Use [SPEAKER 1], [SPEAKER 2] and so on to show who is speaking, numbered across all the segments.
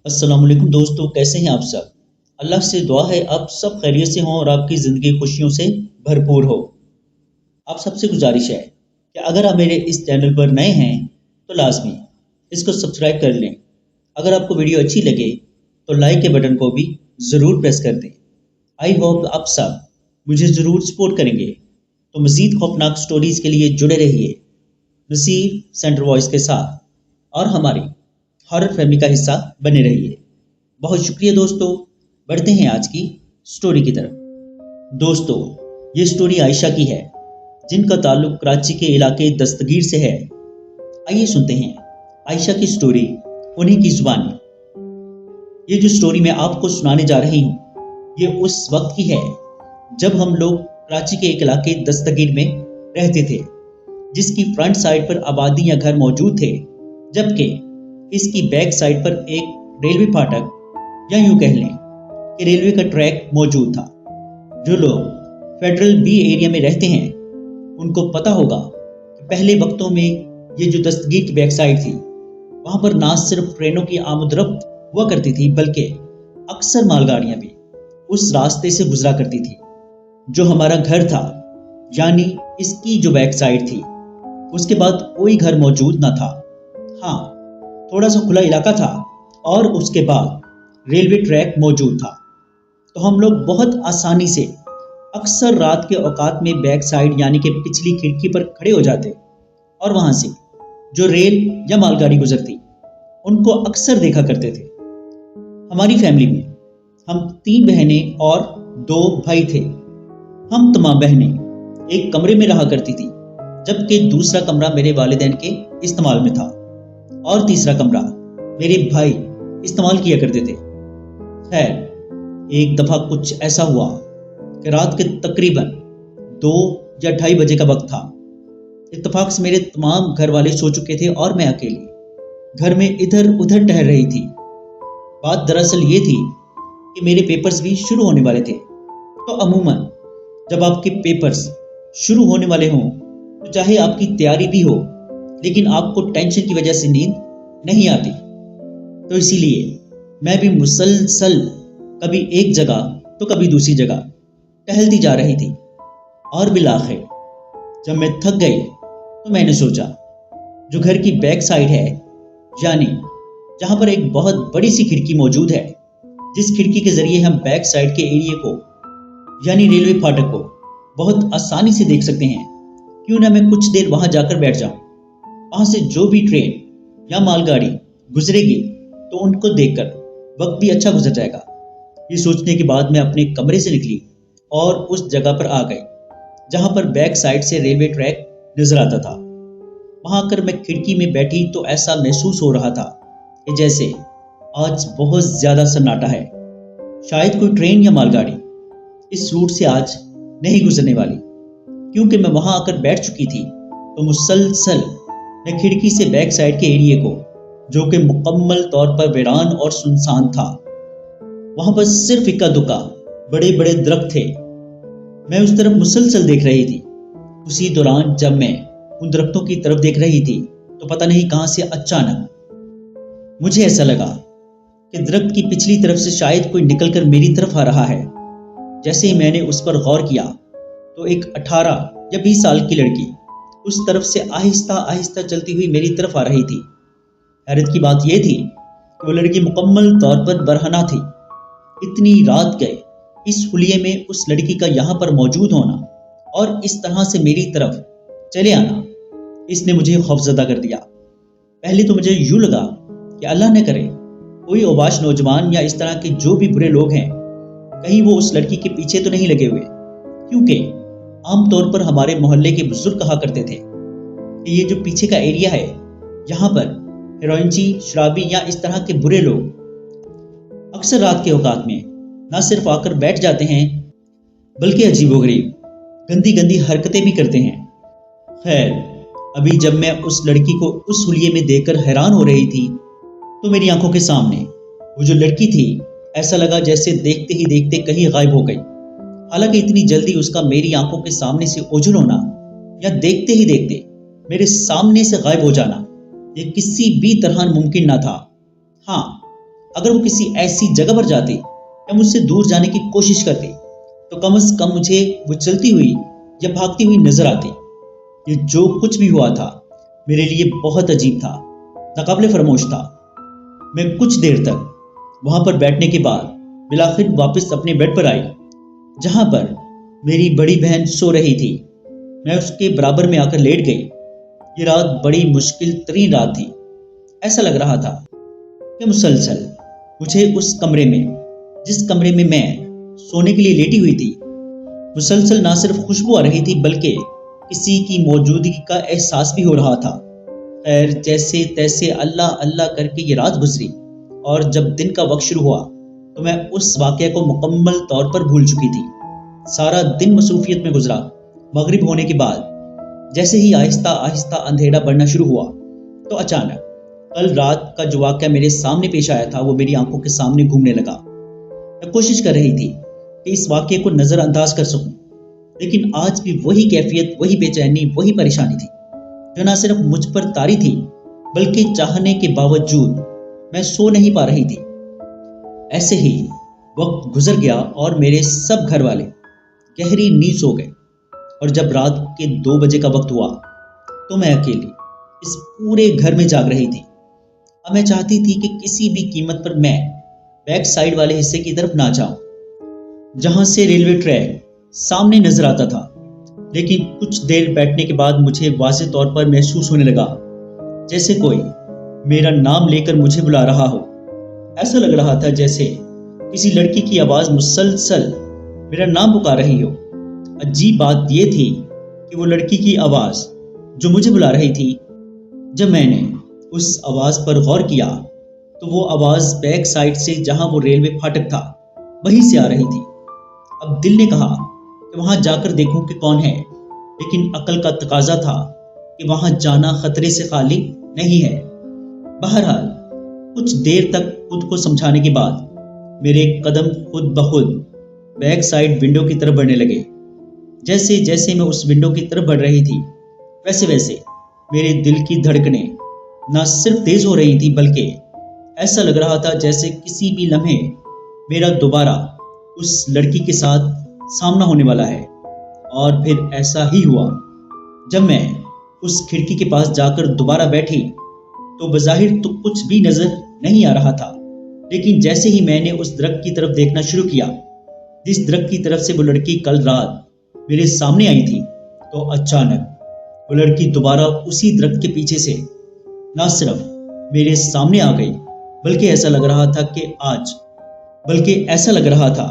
[SPEAKER 1] अस्सलाम वालेकुम दोस्तों, कैसे हैं आप सब। अल्लाह से दुआ है आप सब खैरियत से हों और आपकी ज़िंदगी खुशियों से भरपूर हो। आप सबसे गुजारिश है कि अगर आप मेरे इस चैनल पर नए हैं तो लाजमी इसको सब्सक्राइब कर लें। अगर आपको वीडियो अच्छी लगे तो लाइक के बटन को भी ज़रूर प्रेस कर दें। आई होप आप सब मुझे ज़रूर सपोर्ट करेंगे। तो मज़ीद खौफनाक स्टोरीज़ के लिए जुड़े रहिए नसीर सेंटर वॉइस के साथ और हमारी हॉरर फैमिली का हिस्सा बने रहिए। बहुत शुक्रिया दोस्तों। बढ़ते हैं आज की स्टोरी की तरफ। दोस्तों, ये स्टोरी आयशा की है जिनका ताल्लुक कराची के इलाके दस्तगीर से है। आइए सुनते हैं आयशा की स्टोरी उन्हीं की जुबानी। ये जो स्टोरी मैं आपको सुनाने जा रही हूँ ये उस वक्त की है जब हम लोग कराची के एक इलाके दस्तगीर में रहते थे जिसकी फ्रंट साइड पर आबादी या घर मौजूद थे, जबकि इसकी बैक साइड पर एक रेलवे फाटक या यूं कह लें कि रेलवे का ट्रैक मौजूद था। जो लोग फेडरल बी एरिया में रहते हैं उनको पता होगा कि पहले वक्तों में ये जो दस्तगीर की बैक साइड थी वहां पर ना सिर्फ ट्रेनों की आमदरफ्त हुआ करती थी बल्कि अक्सर मालगाड़ियां भी उस रास्ते से गुजरा करती थी। जो हमारा घर था यानी इसकी जो बैक साइड थी उसके बाद कोई घर मौजूद ना था। हाँ, थोड़ा सा खुला इलाका था और उसके बाद रेलवे ट्रैक मौजूद था। तो हम लोग बहुत आसानी से अक्सर रात के औकात में बैक साइड यानी कि पिछली खिड़की पर खड़े हो जाते और वहां से जो रेल या मालगाड़ी गुजरती उनको अक्सर देखा करते थे। हमारी फैमिली में हम 3 बहनें और 2 भाई थे। हम तमाम बहनें एक कमरे में रहा करती थी जबकि दूसरा कमरा मेरे वालिदैन के इस्तेमाल में था और तीसरा कमरा मेरे भाई इस्तेमाल किया करते थे। खैर, एक दफा कुछ ऐसा हुआ कि रात के तकरीबन 2 या 2:30 बजे का वक्त था। इत्तेफाक से मेरे तमाम घर वाले सो चुके थे और मैं अकेली घर में इधर उधर टहल रही थी। बात दरअसल ये थी कि मेरे पेपर्स भी शुरू होने वाले थे। तो अमूमन जब आपके पेपर्स शुरू होने वाले हों तो चाहे आपकी तैयारी भी हो लेकिन आपको टेंशन की वजह से नींद नहीं आती। तो इसीलिए मैं भी मुसलसल कभी एक जगह तो कभी दूसरी जगह टहलती जा रही थी और बिलाखिर जब मैं थक गई तो मैंने सोचा जो घर की बैक साइड है यानी जहां पर एक बहुत बड़ी सी खिड़की मौजूद है जिस खिड़की के जरिए हम बैक साइड के एरिया को यानी रेलवे फाटक को बहुत आसानी से देख सकते हैं, क्यों ना मैं कुछ देर वहां जाकर बैठ जाऊं। वहां से जो भी ट्रेन या मालगाड़ी गुजरेगी तो उनको देखकर वक्त भी अच्छा गुजर जाएगा। ये सोचने के बाद मैं अपने कमरे से निकली और उस जगह पर आ गई जहां पर बैक साइड से रेलवे ट्रैक नजर आता था। वहां आकर मैं खिड़की में बैठी तो ऐसा महसूस हो रहा था कि जैसे आज बहुत ज्यादा सन्नाटा है। शायद कोई ट्रेन या मालगाड़ी इस रूट से आज नहीं गुजरने वाली। क्योंकि मैं वहां आकर बैठ चुकी थी तो मुसलसल मैं खिड़की से बैक साइड के एरिया को, जो कि मुकम्मल तौर पर वीरान और सुनसान था, वहां पर सिर्फ इक्का दुक्का बड़े बड़े दरख्त थे, मैं उस तरफ मुसलसल देख रही थी। उसी दौरान जब मैं उन दरख्तों की तरफ देख रही थी तो पता नहीं कहां से अचानक मुझे ऐसा लगा कि दरख्त की पिछली तरफ से शायद कोई निकलकर मेरी तरफ आ रहा है। जैसे ही मैंने उस पर गौर किया तो एक 18 या 20 साल की लड़की उस तरफ से आहिस्ता आहिस्ता चलती हुई मेरी तरफ आ रही थी। हैरत की बात यह थी कि वो लड़की मुकम्मल तौर पर बरहना थी। इतनी रात गए इस हुलिये में उस लड़की का यहाँ पर मौजूद होना और इस तरह से मेरी तरफ चले आना, इसने मुझे खौफजदा कर दिया। पहले तो मुझे यूं लगा कि अल्लाह न करे कोई औबाश नौजवान या इस तरह के जो भी बुरे लोग हैं कहीं वो उस लड़की के पीछे तो नहीं लगे हुए, क्योंकि आमतौर पर हमारे मोहल्ले के बुजुर्ग कहा करते थे कि ये जो पीछे का एरिया है यहाँ पर हेरोइनची, शराबी या इस तरह के बुरे लोग अक्सर रात के औकात में ना सिर्फ आकर बैठ जाते हैं बल्कि अजीबोगरीब गंदी गंदी हरकतें भी करते हैं। खैर, अभी जब मैं उस लड़की को उस हुलिये में देखकर हैरान हो रही थी तो मेरी आंखों के सामने वो जो लड़की थी ऐसा लगा जैसे देखते ही देखते कहीं गायब हो गई। हालांकि इतनी जल्दी उसका मेरी आंखों के सामने से ओझल होना या देखते ही देखते मेरे सामने से गायब हो जाना ये किसी भी तरह मुमकिन ना था। हाँ, اگر وہ کسی ایسی جگہ پر جاتی یا مجھ سے دور جانے کی کوشش کرتی تو کم از کم مجھے وہ چلتی ہوئی یا بھاگتی ہوئی نظر آتی۔ یہ جو کچھ بھی ہوا تھا میرے لیے بہت عجیب تھا، ناقابل فراموش تھا۔ میں کچھ دیر تک وہاں پر بیٹھنے کے بعد بالآخر واپس اپنے بیڈ پر آئی، جہاں پر میری بڑی بہن سو رہی تھی۔ میں اس کے برابر میں آ کر لیٹ گئی۔ یہ رات بڑی مشکل ترین رات تھی۔ ایسا لگ رہا تھا کہ مسلسل مجھے اس کمرے میں، جس کمرے میں میں سونے کے لیے لیٹی ہوئی تھی، مسلسل نہ صرف خوشبو آ رہی تھی بلکہ کسی کی موجودگی کا احساس بھی ہو رہا تھا۔ خیر، جیسے تیسے اللہ اللہ کر کے یہ رات گزری، اور جب دن کا وقت شروع ہوا تو میں اس واقعے کو مکمل طور پر بھول چکی تھی۔ سارا دن مصروفیت میں گزرا۔ مغرب ہونے کے بعد جیسے ہی آہستہ آہستہ اندھیرا بڑھنا شروع ہوا تو اچانک کل رات کا جو واقعہ میرے سامنے پیش آیا تھا وہ میری آنکھوں کے سامنے گھومنے لگا۔ میں کوشش کر رہی تھی کہ اس واقعے کو نظر انداز کر سکوں، لیکن آج بھی وہی کیفیت، وہی بے چینی، وہی پریشانی تھی جو نہ صرف مجھ پر طاری تھی بلکہ چاہنے کے باوجود میں سو نہیں پا رہی تھی۔ ایسے ہی وقت گزر گیا اور میرے سب گھر والے گہری نیند سو گئے، اور جب رات کے 2 بجے کا وقت ہوا تو میں اکیلی اس پورے گھر میں جاگ رہی تھی۔ اب میں چاہتی تھی کہ کسی بھی قیمت پر میں بیک سائڈ والے حصے کی طرف نہ جاؤں، جہاں سے ریلوے ٹریک سامنے نظر آتا تھا، لیکن کچھ دیر بیٹھنے کے بعد مجھے واضح طور پر محسوس ہونے لگا جیسے کوئی میرا نام لے کر مجھے بلا رہا ہو۔ ایسا لگ رہا تھا جیسے کسی لڑکی کی آواز مسلسل میرا نام پکار رہی ہو۔ عجیب بات یہ تھی کہ وہ لڑکی کی آواز جو مجھے بلا رہی تھی، جب میں نے اس آواز پر غور کیا تو وہ آواز بیک سائڈ سے، جہاں وہ ریلوے پھاٹک تھا، وہیں سے آ رہی تھی۔ اب دل نے کہا کہ وہاں جا کر دیکھوں کہ کون ہے، لیکن عقل کا تقاضا تھا کہ وہاں جانا خطرے سے خالی نہیں ہے۔ بہرحال کچھ دیر تک خود کو سمجھانے کے بعد میرے قدم خود بخود بیک سائڈ ونڈو کی طرف بڑھنے لگے۔ جیسے جیسے میں اس ونڈو کی طرف بڑھ رہی تھی ویسے ویسے میرے دل کی دھڑکنیں نہ صرف تیز ہو رہی تھی بلکہ ایسا لگ رہا تھا جیسے کسی بھی لمحے میرا دوبارہ اس لڑکی کے ساتھ سامنا ہونے والا ہے۔ اور پھر ایسا ہی ہوا۔ جب میں اس کھڑکی کے پاس جا کر دوبارہ بیٹھی تو بظاہر تو کچھ بھی نظر نہیں آ رہا تھا، لیکن جیسے ہی میں نے اس درخت کی طرف دیکھنا شروع کیا جس درخت کی طرف سے وہ لڑکی کل رات میرے سامنے آئی تھی، تو اچانک وہ لڑکی دوبارہ اسی درخت کے پیچھے سے نہ صرف میرے سامنے آ گئی بلکہ ایسا لگ رہا تھا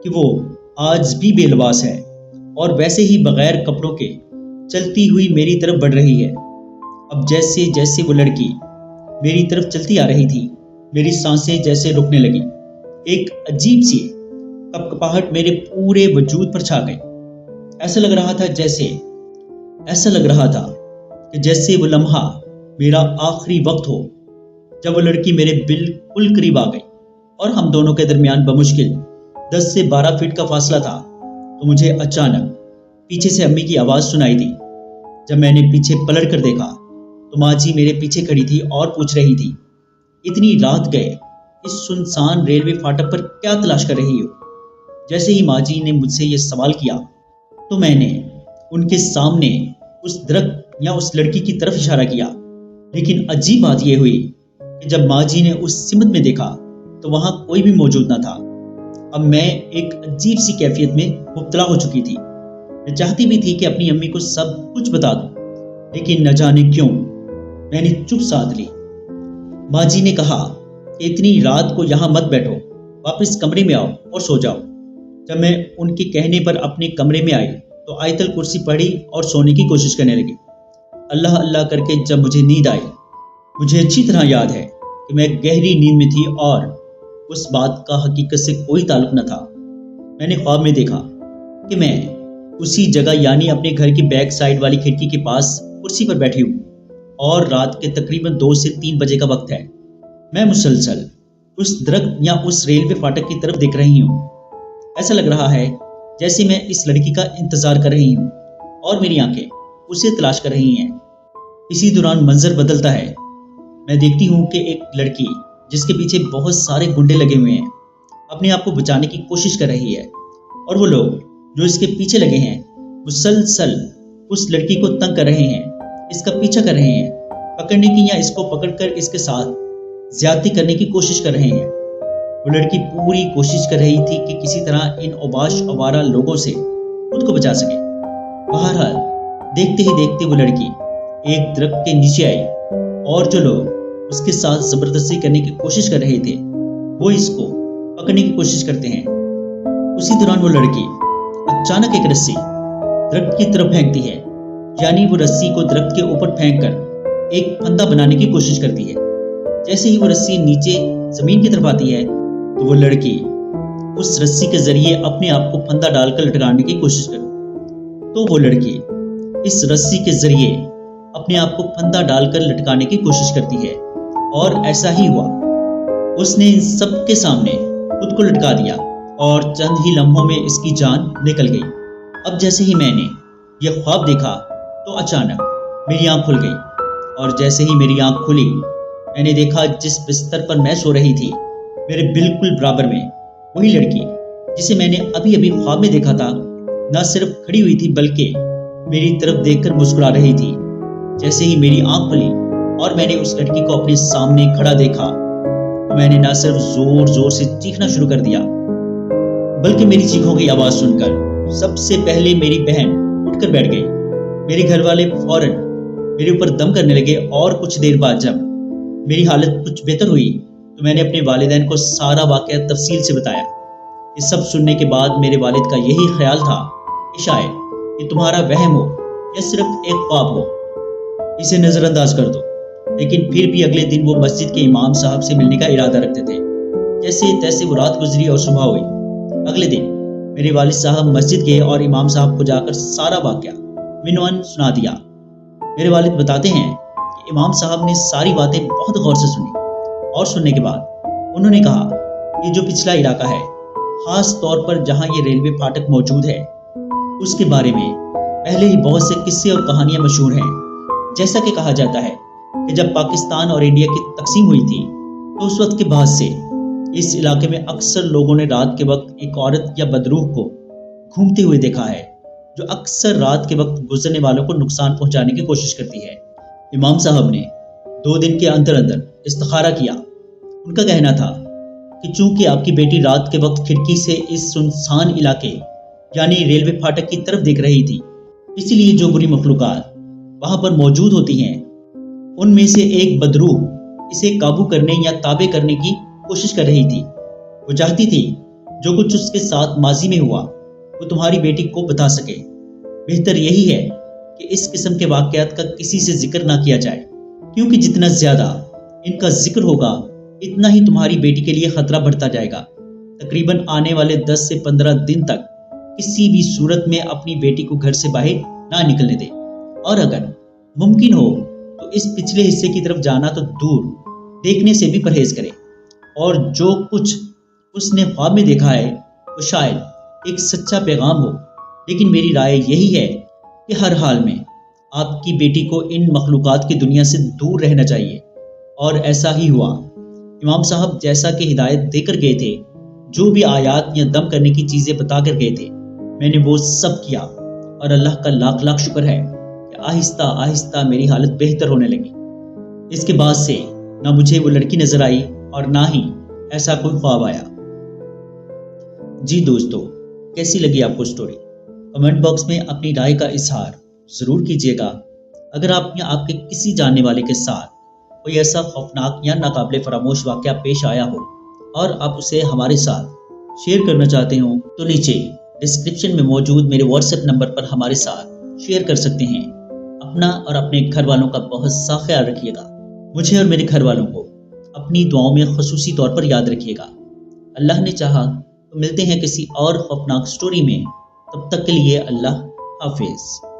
[SPEAKER 1] کہ وہ آج بھی بے لباس ہے اور ویسے ہی بغیر کپڑوں کے چلتی ہوئی میری طرف بڑھ رہی ہے۔ اب جیسے جیسے وہ لڑکی میری طرف چلتی آ رہی تھی میری سانسیں جیسے رکنے لگی۔ ایک عجیب سی کپکپاہٹ میرے پورے وجود پر چھا گئی۔ ایسا لگ رہا تھا کہ جیسے وہ لمحہ میرا آخری وقت ہو۔ جب وہ لڑکی میرے بالکل قریب آ گئی اور ہم دونوں کے درمیان بمشکل 10 سے 12 فٹ کا فاصلہ تھا تو مجھے اچانک پیچھے سے امی کی آواز سنائی دی۔ جب میں نے پیچھے پلٹ کر دیکھا تو ماں جی میرے پیچھے کھڑی تھی اور پوچھ رہی تھی، اتنی رات گئے اس سنسان ریلوے فاٹک پر کیا تلاش کر رہی ہو؟ جیسے ہی ماں جی نے مجھ سے یہ سوال کیا تو میں نے ان کے سامنے اس درخت یا اس لڑکی کی طرف اشارہ کیا، لیکن عجیب بات یہ ہوئی کہ جب ماں جی نے اس سمت میں دیکھا تو وہاں کوئی بھی موجود نہ تھا۔ اب میں ایک عجیب سی کیفیت میں مبتلا ہو چکی تھی۔ میں چاہتی بھی تھی کہ اپنی امی کو سب کچھ بتا دوں، لیکن نہ جانے کیوں میں نے چپ سادھ لی۔ ماں جی نے کہا کہ اتنی رات کو یہاں مت بیٹھو، واپس کمرے میں آؤ اور سو جاؤ۔ جب میں ان کے کہنے پر اپنے کمرے میں آئی تو آیت الکرسی پڑھی اور سونے کی کوشش کرنے لگی۔ اللہ اللہ کر کے جب مجھے نیند آئی، مجھے اچھی طرح یاد ہے کہ میں گہری نیند میں تھی اور اس بات کا حقیقت سے کوئی تعلق نہ تھا۔ میں نے خواب میں دیکھا کہ میں اسی جگہ یعنی اپنے گھر کی بیک سائڈ والی کھڑکی کے پاس کرسی پر بیٹھی ہوں اور رات کے تقریباً 2 سے 3 بجے کا وقت ہے۔ میں مسلسل اس درخت یا اس ریلوے فاٹک کی طرف دیکھ رہی ہوں۔ ایسا لگ رہا ہے جیسے میں اس لڑکی کا انتظار کر رہی ہوں اور میری آنکھیں اسے تلاش کر رہی ہیں۔ اسی دوران منظر بدلتا ہے۔ میں دیکھتی ہوں کہ ایک لڑکی जिसके पीछे बहुत सारे गुंडे लगे हुए हैं, अपने आप को बचाने की कोशिश कर रही है। और वो लोग जो इसके पीछे लगे हैं मुसलसल उस लड़की को तंग कर रहे हैं, इसका पीछा कर रहे हैं, पकड़ने की या इसको पकड़कर इसके साथ ज्यादती करने की कोशिश कर रहे हैं। वो लड़की पूरी कोशिश कर रही थी कि किसी तरह इन औबाश आवारा लोगों से खुद को बचा सके। बहरहाल देखते ही देखते वो लड़की एक दरख्त के नीचे आई और जो लोग उसके साथ जबरदस्ती करने की कोशिश कर रहे थे वो इसको पकड़ने की कोशिश करते हैं। उसी दौरान वो लड़की अचानक एक रस्सी दरख्त की तरफ फेंकती है, यानी वो रस्सी को दरख्त के ऊपर फेंककर एक फंदा बनाने की कोशिश करती है। जैसे ही वो रस्सी नीचे जमीन की तरफ आती है तो वो लड़की उस रस्सी के जरिए अपने आप को फंदा डालकर लटकाने की कोशिश करती है। तो वो लड़की इस रस्सी के जरिए अपने आप को फंदा डालकर लटकाने की कोशिश करती है और ऐसा ही हुआ। उसने इन सब के सामने खुद को लटका दिया और चंद ही लम्हों में इसकी जान निकल गई। अब जैसे ही मैंने यह ख्वाब देखा तो अचानक मेरी आंख खुल गई और जैसे ही मेरी आंख खुली मैंने देखा जिस बिस्तर पर मैं सो रही थी मेरे बिल्कुल बराबर में वही लड़की जिसे मैंने अभी अभी ख्वाब में देखा था न सिर्फ खड़ी हुई थी बल्कि मेरी तरफ देखकर मुस्कुरा रही थी। जैसे ही मेरी आंख खुली और मैंने उस लड़की को अपने सामने खड़ा देखा तो मैंने न सिर्फ जोर जोर से चीखना शुरू कर दिया बल्कि मेरी चीखों की आवाज सुनकर सबसे पहले मेरी बहन उठकर बैठ गई। मेरे घर वाले फौरन मेरे ऊपर दम करने लगे और कुछ देर बाद जब मेरी हालत कुछ बेहतर हुई तो मैंने अपने वालिदैन को सारा वाकया तफसील से बताया। ये सब सुनने के बाद मेरे वालिद का यही ख्याल था कि शायद ये तुम्हारा वहम हो या सिर्फ एक ख्वाब हो, इसे नजरअंदाज कर दो। लेकिन फिर भी अगले दिन वो मस्जिद के इमाम साहब से मिलने का इरादा रखते थे। जैसे तैसे वो रात गुजरी और सुबह हुई। अगले दिन मेरे वालिद साहब मस्जिद गए और इमाम साहब को जाकर सारा वाकया मिनवन सुना दिया। मेरे वालिद बताते हैं कि इमाम साहब ने सारी बातें बहुत गौर से सुनी और सुनने के बाद उन्होंने कहा ये जो पिछला इलाका है, खास तौर पर जहां ये रेलवे फाटक मौजूद है, उसके बारे में पहले ही बहुत से किस्से और कहानियां मशहूर हैं। जैसा कि कहा जाता है कि जब पाकिस्तान और इंडिया की तकसीम हुई थी तो उस वक्त के बाद से इस इलाके में अक्सर लोगों ने रात के वक्त एक औरत या बदरूह को घूमते हुए देखा है जो अक्सर रात के वक्त गुजरने वालों को नुकसान पहुंचाने की कोशिश करती है। इमाम साहब ने 2 दिन के अंदर अंदर इस्तिखारा किया। उनका कहना था कि चूंकि आपकी बेटी रात के वक्त खिड़की से इस सुनसान इलाके यानी रेलवे फाटक की तरफ देख रही थी, इसलिए जो बुरी मखलूकात वहां पर मौजूद होती हैं उनमें से एक बदरूह इसे काबू करने या ताबे करने की कोशिश कर रही थी। वो चाहती थी जो कुछ उसके साथ माजी में हुआ वो तुम्हारी बेटी को बता सके। बेहतर यही है कि इस किस्म के वाकयात का किसी से जिक्र ना किया जाए, क्योंकि जितना ज्यादा इनका जिक्र होगा इतना ही तुम्हारी बेटी के लिए खतरा बढ़ता जाएगा। तकरीबन आने वाले 10 से 15 दिन तक किसी भी सूरत में अपनी बेटी को घर से बाहर ना निकलने दे और अगर मुमकिन हो तो इस पिछले हिस्से की तरफ जाना तो दूर देखने से भी परहेज करे। और जो कुछ उसने ख्वाब में देखा है वो शायद एक सच्चा पैगाम हो, लेकिन मेरी राय यही है कि हर हाल में आपकी बेटी को इन मखलूकात की दुनिया से दूर रहना चाहिए। और ऐसा ही हुआ। इमाम साहब जैसा कि हिदायत देकर गए थे, जो भी आयात या दम करने की चीज़ें बता कर गए थे, मैंने वो सब किया और अल्लाह का लाख लाख शुक्र है कि आहिस्ता आहिस्ता मेरी हालत बेहतर होने लगी। इसके बाद से ना मुझे वो लड़की नजर आई और ना ही ऐसा कोई ख्वाब आया। जी दोस्तों, कैसी लगी आपको स्टोरी? कमेंट बॉक्स में अपनी राय का इजहार ज़रूर कीजिएगा। अगर आप या आपके किसी जानने वाले के साथ कोई ऐसा खौफनाक या नाकाबिले फरामोश वाक़या पेश आया हो और आप उसे हमारे साथ शेयर करना चाहते हो तो नीचे डिस्क्रिप्शन में मौजूद मेरे व्हाट्सएप नंबर पर हमारे साथ शेयर कर सकते हैं। अपना और अपने घर वालों का बहुत सा ख्याल रखिएगा। मुझे और मेरे घर वालों को अपनी दुआओं में ख़ुसूसी तौर पर याद रखिएगा। अल्लाह ने चाहा तो मिलते हैं किसी और खौफनाक स्टोरी में। तब तक के लिए अल्लाह हाफिज़।